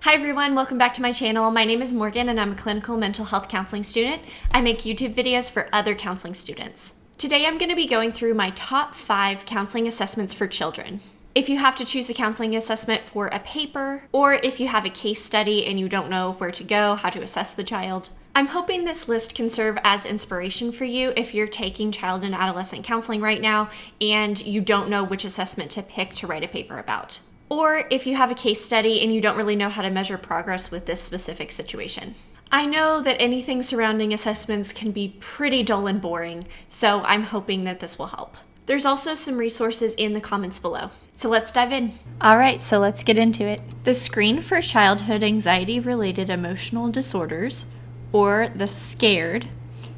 Hi everyone, welcome back to my channel. My name is Morgan and I'm a clinical mental health counseling student. I make YouTube videos for other counseling students. Today I'm going to be going through my top 5 counseling assessments for children. If you have to choose a counseling assessment for a paper, or if you have a case study and you don't know where to go, how to assess the child, I'm hoping this list can serve as inspiration for you if you're taking child and adolescent counseling right now and you don't know which assessment to pick to write a paper about. Or if you have a case study and you don't really know how to measure progress with this specific situation. I know that anything surrounding assessments can be pretty dull and boring, so I'm hoping that this will help. There's also some resources in the comments below. So let's dive in. All right, so let's get into it. The Screen for Childhood Anxiety-Related Emotional Disorders, or the SCARED,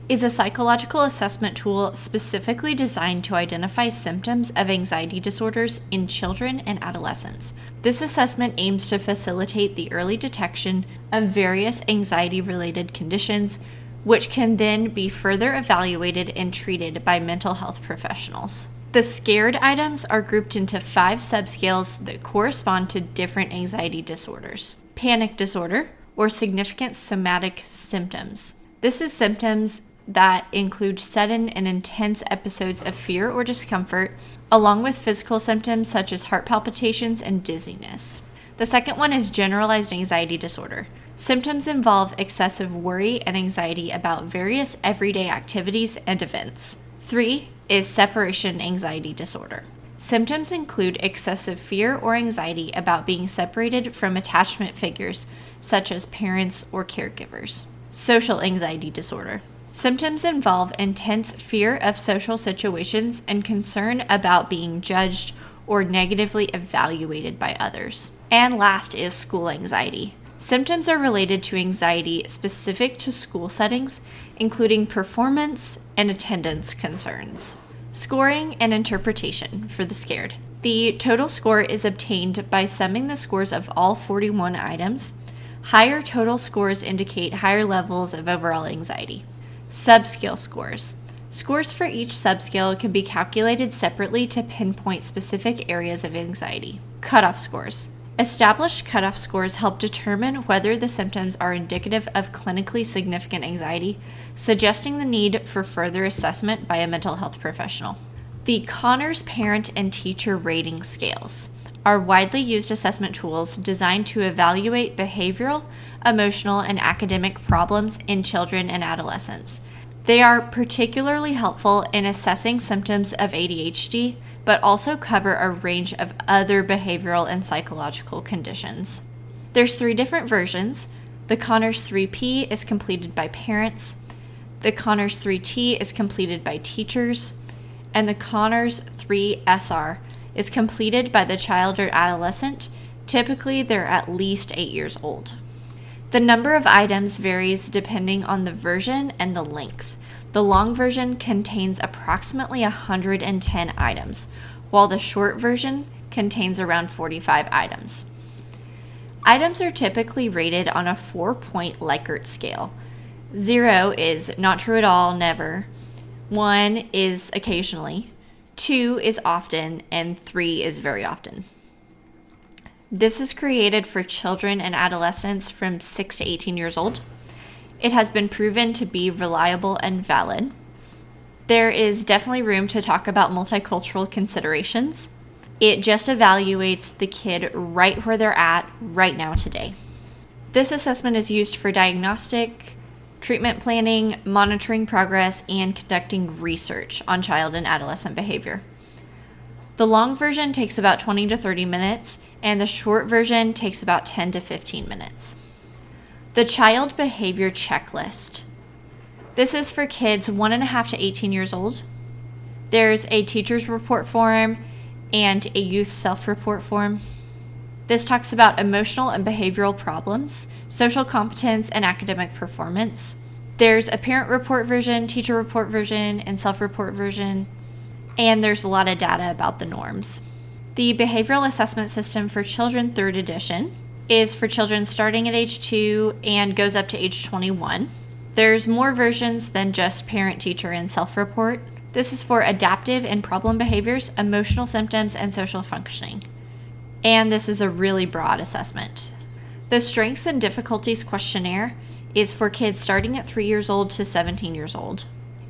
is a psychological assessment tool specifically designed to identify symptoms of anxiety disorders in children and adolescents. This assessment aims to facilitate the early detection of various anxiety-related conditions, which can then be further evaluated and treated by mental health professionals. The SCARED items are grouped into 5 subscales that correspond to different anxiety disorders. Panic disorder, or significant somatic symptoms. This is symptoms that include sudden and intense episodes of fear or discomfort, along with physical symptoms such as heart palpitations and dizziness. The second one is generalized anxiety disorder. Symptoms involve excessive worry and anxiety about various everyday activities and events. 3 is separation anxiety disorder. Symptoms include excessive fear or anxiety about being separated from attachment figures, such as parents or caregivers. Social anxiety disorder. Symptoms involve intense fear of social situations and concern about being judged or negatively evaluated by others. And last is school anxiety. Symptoms are related to anxiety specific to school settings, including performance and attendance concerns. Scoring and interpretation for the SCARED. The total score is obtained by summing the scores of all 41 items. Higher total scores indicate higher levels of overall anxiety. Subscale scores. Scores for each subscale can be calculated separately to pinpoint specific areas of anxiety. Cutoff scores. Established cutoff scores help determine whether the symptoms are indicative of clinically significant anxiety, suggesting the need for further assessment by a mental health professional. The Conners Parent and Teacher Rating Scales are widely used assessment tools designed to evaluate behavioral, emotional, and academic problems in children and adolescents. They are particularly helpful in assessing symptoms of ADHD, but also cover a range of other behavioral and psychological conditions. There's 3 different versions. The Conners 3P is completed by parents, the Conners 3T is completed by teachers, and the Conners 3SR is completed by the child or adolescent. Typically, they're at least 8 years old. The number of items varies depending on the version and the length. The long version contains approximately 110 items, while the short version contains around 45 items. Items are typically rated on a 4-point Likert scale. 0 is not true at all, never. 1 is occasionally. 2 is often, and 3 is very often. This is created for children and adolescents from 6 to 18 years old. It has been proven to be reliable and valid. There is definitely room to talk about multicultural considerations. It just evaluates the kid right where they're at right now today. This assessment is used for diagnostic, treatment planning, monitoring progress, and conducting research on child and adolescent behavior. The long version takes about 20 to 30 minutes, and the short version takes about 10 to 15 minutes. The Child Behavior Checklist. This is for kids 1.5 to 18 years old. There's a teacher's report form and a youth self-report form. This talks about emotional and behavioral problems, social competence, and academic performance. There's a parent report version, teacher report version, and self-report version. And there's a lot of data about the norms. The Behavioral Assessment System for Children 3rd edition is for children starting at age 2 and goes up to age 21. There's more versions than just parent, teacher, and self-report. This is for adaptive and problem behaviors, emotional symptoms, and social functioning. And this is a really broad assessment. The Strengths and Difficulties Questionnaire is for kids starting at 3 years old to 17 years old.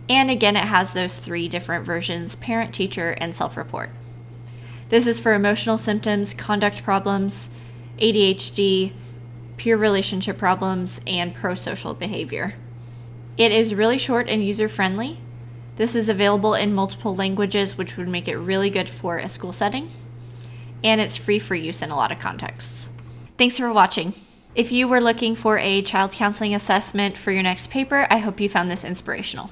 And again, it has those 3 different versions: parent, teacher, and self-report. This is for emotional symptoms, conduct problems, ADHD, peer relationship problems, and pro-social behavior. It is really short and user-friendly. This is available in multiple languages, which would make it really good for a school setting. And it's free for use in a lot of contexts. Thanks for watching. If you were looking for a child counseling assessment for your next paper, I hope you found this inspirational.